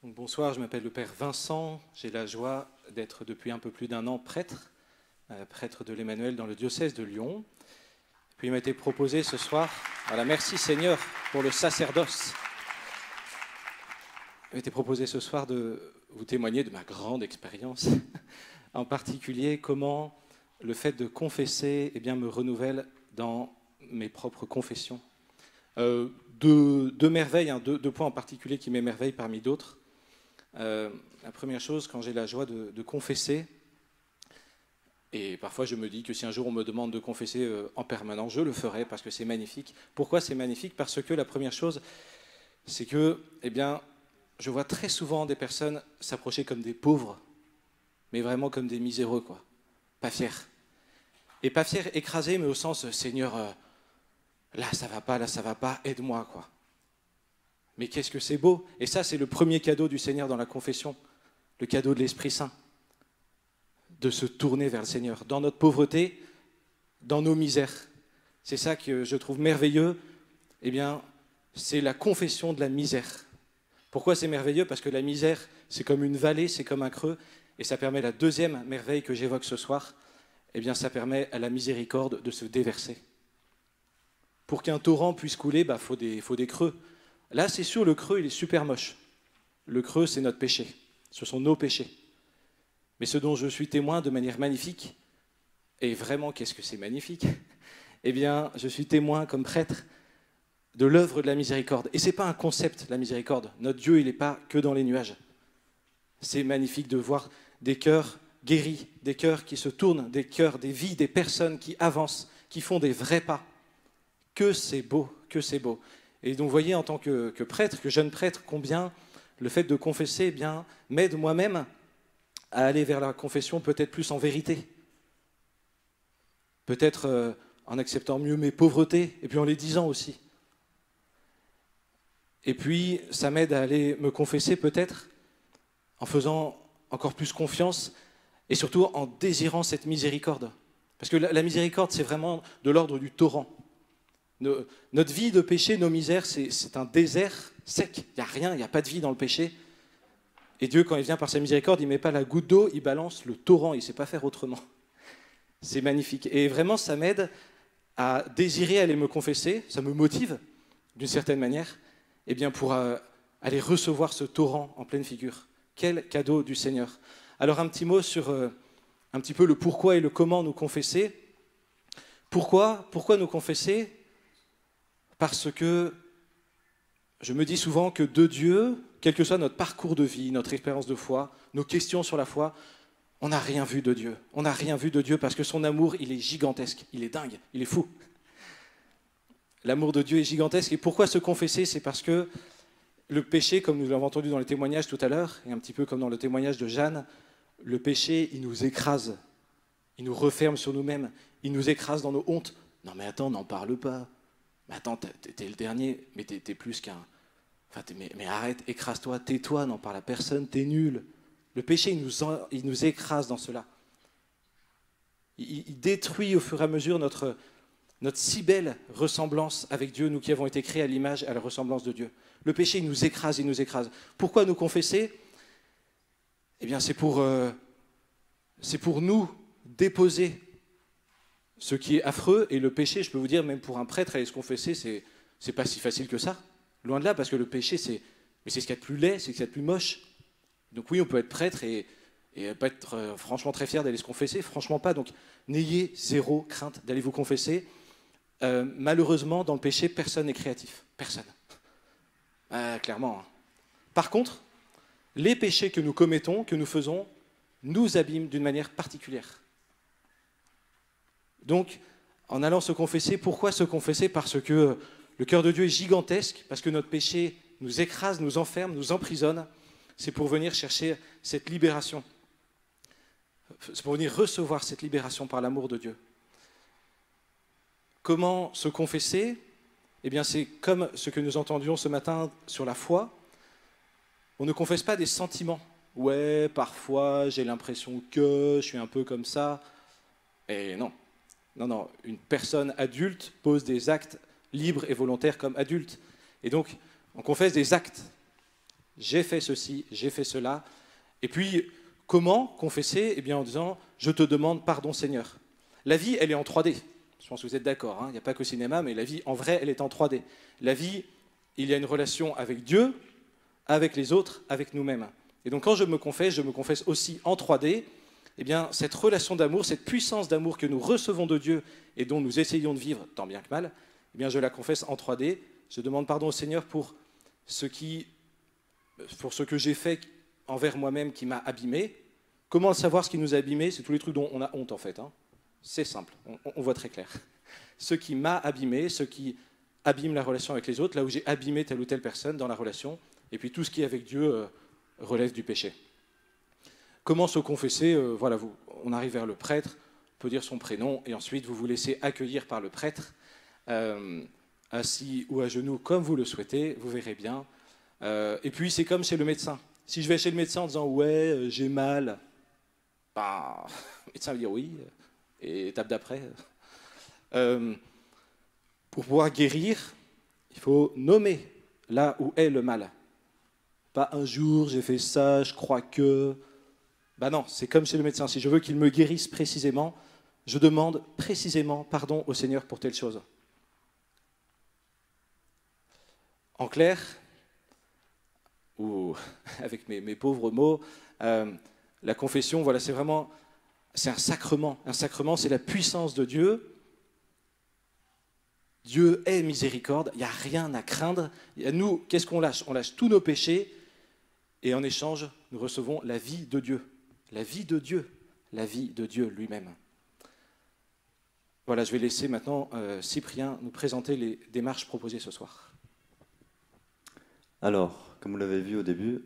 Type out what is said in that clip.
Donc, bonsoir, je m'appelle le Père Vincent. J'ai la joie d'être depuis un peu plus d'un an prêtre, prêtre de l'Emmanuel dans le diocèse de Lyon. Puis il m'a été proposé ce soir, voilà, merci Seigneur pour le sacerdoce. Il m'a été proposé ce soir de vous témoigner de ma grande expérience, en particulier comment le fait de confesser me renouvelle dans mes propres confessions. Deux merveilles, deux points en particulier qui m'émerveillent parmi d'autres. La première chose, quand j'ai la joie de confesser, et parfois je me dis que si un jour on me demande de confesser en permanence, je le ferai parce que c'est magnifique. Pourquoi c'est magnifique? Parce que la première chose, c'est que je vois très souvent des personnes s'approcher comme des pauvres, mais vraiment comme des miséreux, quoi. Pas fiers. Et pas fiers écrasés, mais au sens, Seigneur, là ça va pas, aide-moi, quoi. Mais qu'est-ce que c'est beau! Et ça, c'est le premier cadeau du Seigneur dans la confession, le cadeau de l'Esprit Saint, de se tourner vers le Seigneur, dans notre pauvreté, dans nos misères. C'est ça que je trouve merveilleux, c'est la confession de la misère. Pourquoi c'est merveilleux? Parce que la misère, c'est comme une vallée, c'est comme un creux, et ça permet la deuxième merveille que j'évoque ce soir, ça permet à la miséricorde de se déverser. Pour qu'un torrent puisse couler, faut des creux. Là, c'est sûr, le creux, il est super moche. Le creux, c'est notre péché. Ce sont nos péchés. Mais ce dont je suis témoin de manière magnifique, et vraiment, qu'est-ce que c'est magnifique? Je suis témoin comme prêtre de l'œuvre de la miséricorde. Et ce n'est pas un concept, la miséricorde. Notre Dieu, il n'est pas que dans les nuages. C'est magnifique de voir des cœurs guéris, des cœurs qui se tournent, des cœurs, des vies, des personnes qui avancent, qui font des vrais pas. Que c'est beau, que c'est beau. Et donc, vous voyez, en tant que prêtre, que jeune prêtre, combien le fait de confesser m'aide moi-même à aller vers la confession peut-être plus en vérité. Peut-être en acceptant mieux mes pauvretés, et puis en les disant aussi. Et puis, ça m'aide à aller me confesser peut-être en faisant encore plus confiance et surtout en désirant cette miséricorde. Parce que la miséricorde, c'est vraiment de l'ordre du torrent. Notre vie de péché, nos misères, c'est un désert sec. Il n'y a rien, il n'y a pas de vie dans le péché. Et Dieu, quand il vient par sa miséricorde, il ne met pas la goutte d'eau, il balance le torrent, il ne sait pas faire autrement. C'est magnifique. Et vraiment, ça m'aide à désirer aller me confesser, ça me motive, d'une certaine manière, pour aller recevoir ce torrent en pleine figure. Quel cadeau du Seigneur. Alors, un petit mot sur un petit peu le pourquoi et le comment nous confesser. Pourquoi nous confesser? Parce que je me dis souvent que de Dieu, quel que soit notre parcours de vie, notre expérience de foi, nos questions sur la foi, on n'a rien vu de Dieu. On n'a rien vu de Dieu parce que son amour, il est gigantesque, il est dingue, il est fou. L'amour de Dieu est gigantesque. Et pourquoi se confesser? C'est parce que le péché, comme nous l'avons entendu dans les témoignages tout à l'heure, et un petit peu comme dans le témoignage de Jeanne, le péché, il nous écrase, il nous referme sur nous-mêmes, il nous écrase dans nos hontes. Non mais attends, n'en parle pas. Mais attends, t'es le dernier, mais t'es plus qu'un... Enfin, mais arrête, écrase-toi, tais-toi, n'en parle à personne, t'es nul. Le péché, il nous écrase dans cela. Il détruit au fur et à mesure notre si belle ressemblance avec Dieu, nous qui avons été créés à l'image et à la ressemblance de Dieu. Le péché, il nous écrase, il nous écrase. Pourquoi nous confesser? C'est pour nous déposer ce qui est affreux. Et le péché, je peux vous dire, même pour un prêtre, aller se confesser, c'est pas si facile que ça. Loin de là, parce que le péché, c'est ce qu'il y a de plus laid, c'est ce qu'il y a de plus moche. Donc oui, on peut être prêtre et pas être franchement très fier d'aller se confesser, franchement pas. Donc n'ayez zéro crainte d'aller vous confesser. Malheureusement, dans le péché, personne n'est créatif. Personne. Clairement. Hein. Par contre, les péchés que nous commettons, que nous faisons, nous abîment d'une manière particulière. Donc, en allant se confesser, pourquoi se confesser? Parce que le cœur de Dieu est gigantesque, parce que notre péché nous écrase, nous enferme, nous emprisonne. C'est pour venir chercher cette libération. C'est pour venir recevoir cette libération par l'amour de Dieu. Comment se confesser? C'est comme ce que nous entendions ce matin sur la foi. On ne confesse pas des sentiments. Ouais, parfois j'ai l'impression que je suis un peu comme ça. Et non. Non, une personne adulte pose des actes libres et volontaires comme adulte. Et donc, on confesse des actes. j'ai fait ceci, j'ai fait cela. Et puis, comment confesser? Eh bien, en disant, je te demande pardon, Seigneur. La vie, elle est en 3D. Je pense que vous êtes d'accord, hein. Il n'y a pas que au cinéma, mais la vie, en vrai, elle est en 3D. La vie, il y a une relation avec Dieu, avec les autres, avec nous-mêmes. Et donc, quand je me confesse aussi en 3D. Eh bien, cette relation d'amour, cette puissance d'amour que nous recevons de Dieu et dont nous essayons de vivre, tant bien que mal, eh bien, je la confesse en 3D. Je demande pardon au Seigneur pour ce que j'ai fait envers moi-même qui m'a abîmé. Comment savoir ce qui nous a abîmé? C'est tous les trucs dont on a honte, en fait, hein. C'est simple, on voit très clair. Ce qui m'a abîmé, ce qui abîme la relation avec les autres, là où j'ai abîmé telle ou telle personne dans la relation, et puis tout ce qui est avec Dieu relève du péché. Comment se confesser? Voilà, on arrive vers le prêtre, on peut dire son prénom, et ensuite vous vous laissez accueillir par le prêtre, assis ou à genoux, comme vous le souhaitez, vous verrez bien. Et puis c'est comme chez le médecin. Si je vais chez le médecin en disant « ouais, j'ai mal », bah, le médecin va dire « oui », et étape d'après. Pour pouvoir guérir, il faut nommer là où est le mal. Pas un jour, j'ai fait ça, je crois que... Ben non, c'est comme chez le médecin. Si je veux qu'il me guérisse précisément, je demande précisément pardon au Seigneur pour telle chose. En clair, ou avec mes pauvres mots, la confession, voilà, c'est un sacrement. Un sacrement, c'est la puissance de Dieu. Dieu est miséricorde, il n'y a rien à craindre. Et nous, qu'est-ce qu'on lâche? On lâche tous nos péchés et en échange, nous recevons la vie de Dieu. La vie de Dieu, la vie de Dieu lui-même. Voilà, je vais laisser maintenant Cyprien nous présenter les démarches proposées ce soir. Alors, comme vous l'avez vu au début,